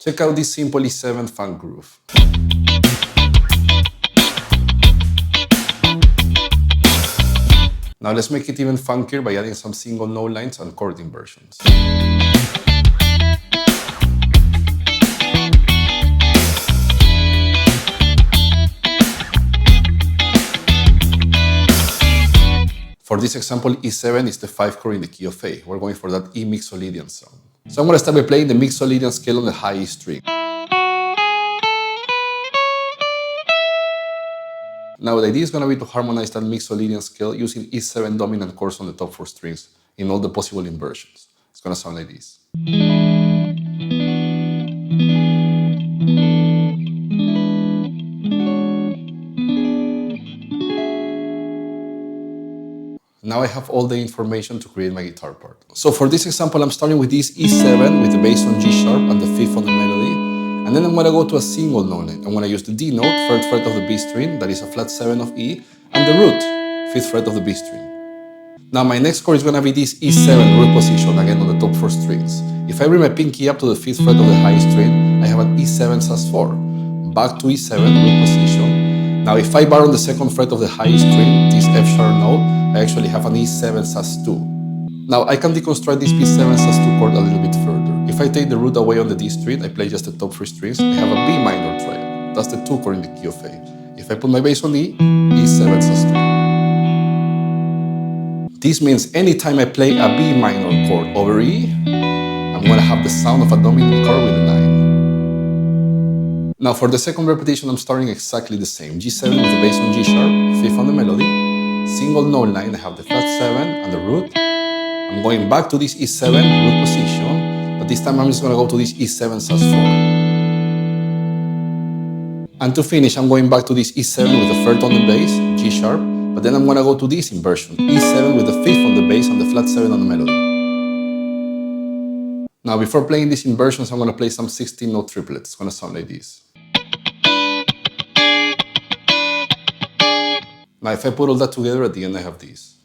Check out this simple E7 funk groove. Now let's make it even funkier by adding some single note lines and chord inversions. For this example, E7 is the 5 chord in the key of A. We're going for that E Mixolydian sound. So I'm going to start by playing the Mixolydian scale on the high E string. Now the idea is going to be to harmonize that Mixolydian scale using E7 dominant chords on the top 4 strings in all the possible inversions. It's going to sound like this. Now I have all the information to create my guitar part. So for this example, I'm starting with this E7 with the bass on G sharp and the 5th on the melody. And then I'm going to go to a single note line. I'm going to use the D note, 3rd fret of the B string, that is a flat 7 of E, and the root, 5th fret of the B string. Now my next chord is going to be this E7 root position, again on the top 4 strings. If I bring my pinky up to the 5th fret of the high string, I have an E7 sus4. Back to E7 root position. Now if I bar on the 2nd fret of the high string, this F sharp note, I actually have an E7 sus2. Now I can deconstruct this B7 sus2 chord a little bit further. If I take the root away on the D string, I play just the top 3 strings, I have a B minor triad. That's the 2 chord in the key of A. If I put my bass on E, E7 sus2. This means anytime I play a B minor chord over E, I'm going to have the sound of a dominant chord with a 9. Now for the second repetition, I'm starting exactly the same. G7 with the bass on G sharp, 5th on the melody, single note line, I have the flat 7 and the root. I'm going back to this E7 root position, but this time I'm just going to go to this E7 sus4. And to finish, I'm going back to this E7 with the 3rd on the bass, G sharp, but then I'm going to go to this inversion, E7 with the 5th on the bass and the flat 7 on the melody. Now before playing these inversions, I'm going to play some 16-note triplets. It's going to sound like this. Now if I put all that together, at the end I have this.